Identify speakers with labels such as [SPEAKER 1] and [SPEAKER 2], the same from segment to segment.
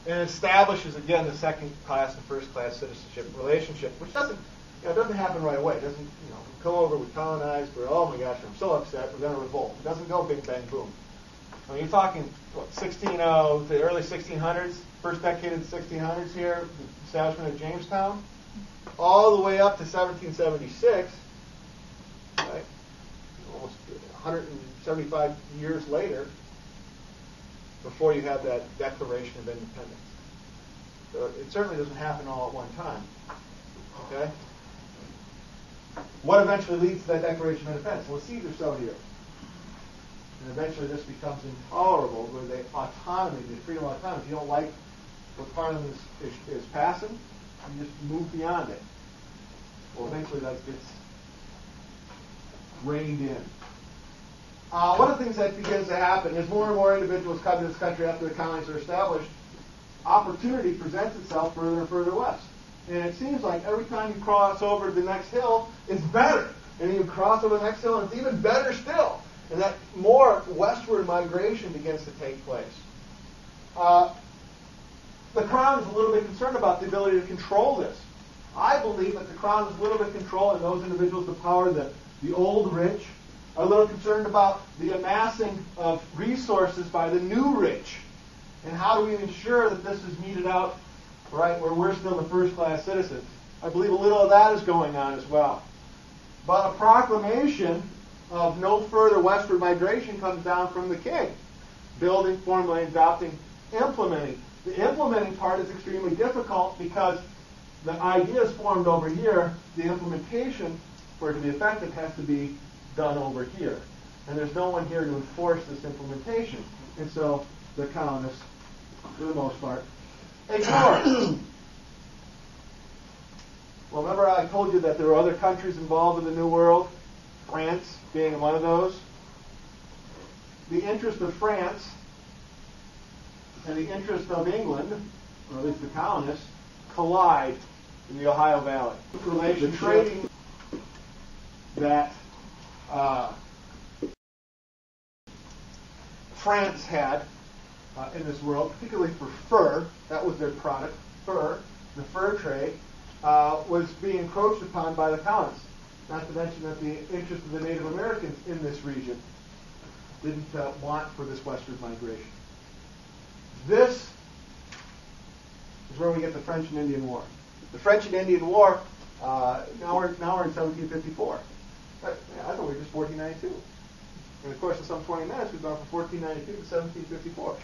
[SPEAKER 1] and establishes, again, the second-class and first-class citizenship relationship, which doesn't, it doesn't happen right away. It doesn't, come over, we colonize, we're, oh my gosh, I'm so upset, we're going to revolt. It doesn't go big, bang, boom. I mean, you're talking, what, 1600, the early 1600s, first decade of the 1600s here, the establishment of Jamestown, all the way up to 1776, right? Almost 175 years later, before you have that Declaration of Independence. So it certainly doesn't happen all at one time. Okay? What eventually leads to that Declaration of Independence? Well, Caesar so here. And eventually this becomes intolerable, where the autonomy, the freedom of autonomy, if you don't like what Parliament is passing, you just move beyond it. Well, eventually that gets reined in. One of the things that begins to happen is more and more individuals come to this country after the colonies are established. Opportunity presents itself further and further west. And it seems like every time you cross over the next hill, it's better. And then you cross over the next hill, and it's even better still. And that more westward migration begins to take place. The Crown is a little bit concerned about the ability to control this. I believe that the Crown is a little bit controlling those individuals, the power, the old rich, are a little concerned about the amassing of resources by the new rich. And how do we ensure that this is meted out, right, where we're still the first-class citizens? I believe a little of that is going on as well. But a proclamation of no further westward migration comes down from the king. Building, formulating, adopting, implementing. The implementing part is extremely difficult because the idea is formed over here. The implementation, for it to be effective, has to be done over here. And there's no one here to enforce this implementation. And so the colonists, for the most part, ignore it. Well, remember I told you that there were other countries involved in the New World, France being one of those. The interest of France and the interest of England, or at least the colonists, collide in the Ohio Valley. The trading that France had in this world, particularly for fur, that was their product, fur, the fur trade, was being encroached upon by the colonists. Not to mention that the interest of the Native Americans in this region didn't want for this westward migration. This is where we get the French and Indian War. The French and Indian War, now we're in 1754. I thought we were just 1492. In the course of some 20 minutes, we've gone from 1492 to 1754.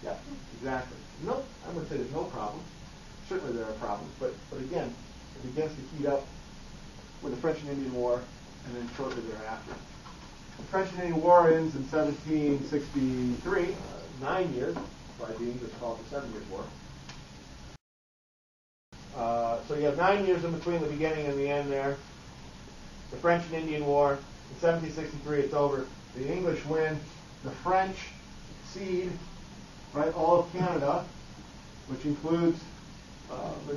[SPEAKER 1] Yeah, exactly. No, I wouldn't say there's no problem. Certainly there are problems, but again, it begins to heat up with the French and Indian War, and then shortly thereafter. The French and Indian War ends in 1763, 9 years, by the English called the 7 Years' War. So you have 9 years in between the beginning and the end there. The French and Indian War, in 1763, it's over. The English win. The French cede, right, all of Canada, which includes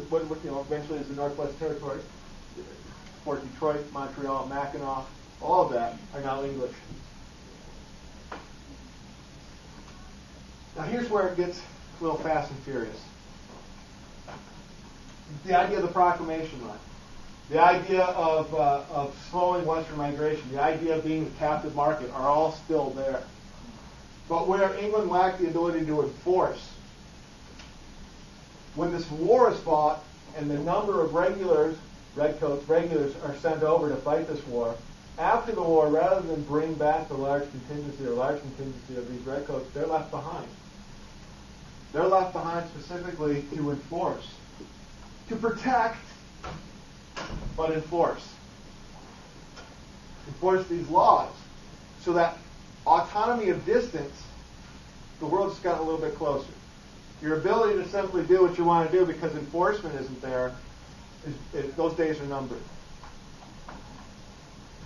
[SPEAKER 1] what eventually is the Northwest Territories. Fort Detroit, Montreal, Mackinac, all of that are now English. Now here's where it gets a little fast and furious. The idea of the proclamation line, the idea of slowing western migration, the idea of being the captive market are all still there. But where England lacked the ability to enforce, when this war is fought and the number of regulars, redcoats, regulars are sent over to fight this war, after the war, rather than bring back the large contingency of these redcoats, they're left behind. They're left behind specifically to enforce. To protect, but enforce. Enforce these laws. So that autonomy of distance, the world's gotten a little bit closer. Your ability to simply do what you want to do because enforcement isn't there, those days are numbered.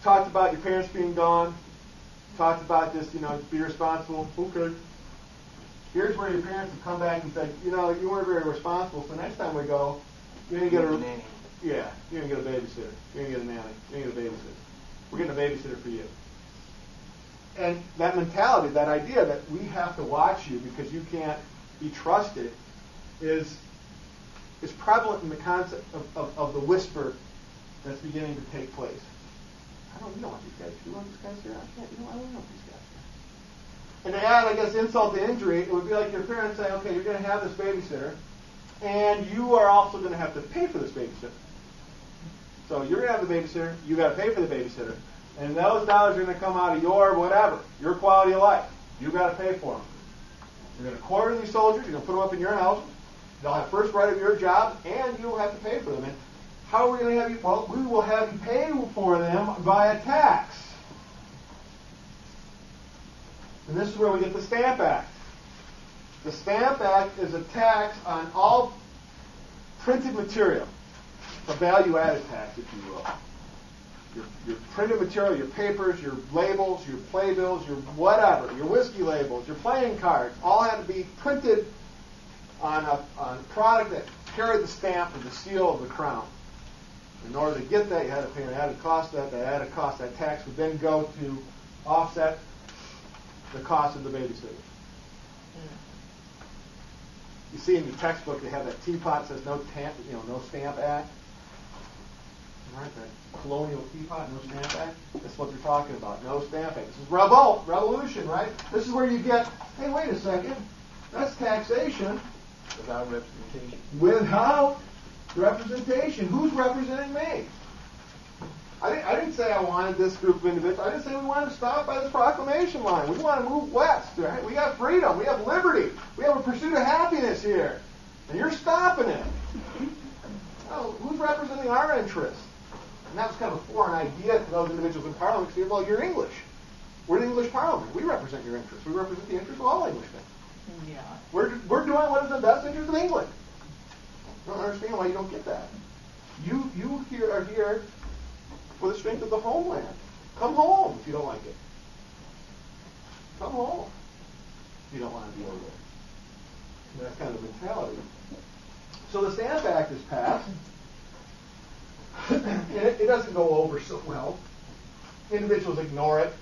[SPEAKER 1] Talked about your parents being gone. Talked about just, be responsible. Okay. Here's where your parents have come back and said, you weren't very responsible, so next time we go, you're going to get a nanny. Yeah, you're going to get a babysitter. You're going to get a nanny. You're going to get a babysitter. We're getting a babysitter for you. And that mentality, that idea that we have to watch you because you can't be trusted is prevalent in the concept of the whisper that's beginning to take place. You don't want these guys. You want these guys here? I don't want these guys here. And to add, I guess, insult to injury, it would be like your parents saying, okay, you're going to have this babysitter, and you are also going to have to pay for this babysitter. So you're going to have the babysitter, you got to pay for the babysitter, and those dollars are going to come out of your whatever, your quality of life. You got to pay for them. You're going to quarter these soldiers, you're going to put them up in your house, they'll have first right of your job, and you'll have to pay for them. And how are we going to have you? Well, we will have you pay for them by a tax. And this is where we get the Stamp Act. The Stamp Act is a tax on all printed material, a value-added tax, if you will. Your printed material, your papers, your labels, your playbills, your whatever, your whiskey labels, your playing cards, all had to be printed on a product that carried the stamp or the seal of the crown. In order to get that, you had to pay an added cost. That added cost, that tax would then go to offset the cost of the babysitter. You see in your textbook they have that teapot that says no Stamp Act. Right, that colonial teapot, no Stamp Act. That's what they're talking about. No Stamp Act. This is revolution, right? This is where you get, hey, wait a second, that's taxation.
[SPEAKER 2] Without representation.
[SPEAKER 1] Without representation. Who's representing me? I didn't say I wanted this group of individuals. I didn't say we wanted to stop by the proclamation line. We want to move west. Right? We have freedom. We have liberty. We have a pursuit of happiness here. And you're stopping it. Well, who's representing our interests? And that was kind of a foreign idea to those individuals in Parliament. Because, well, you're English. We're the English Parliament. We represent your interests. We represent the interests of all Englishmen.
[SPEAKER 3] Yeah.
[SPEAKER 1] We're doing what is in the best interest of England. I don't understand why you don't get that. You here are here for the strength of the homeland. Come home if you don't like it. Come home if you don't want to be over there. That's kind of the mentality. So the Stamp Act is passed. It doesn't go over so well. Individuals ignore it,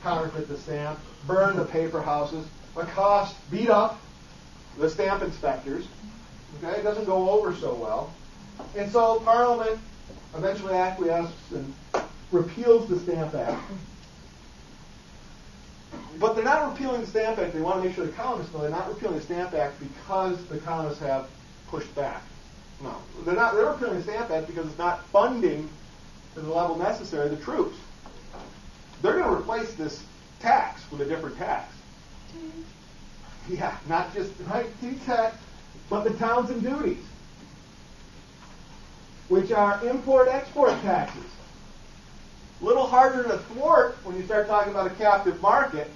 [SPEAKER 1] counterfeit the stamp, burn the paper houses, accost, beat up the stamp inspectors. Okay, it doesn't go over so well. And so Parliament eventually acquiesces and repeals the Stamp Act. But they're not repealing the Stamp Act. They want to make sure the colonists know they're not repealing the Stamp Act because the colonists have pushed back. No, they're not. They're repealing the Stamp Act because it's not funding to the level necessary the troops. They're going to replace this tax with a different tax. Yeah, not just tax, but the towns and duties, which are import-export taxes. A little harder to thwart when you start talking about a captive market,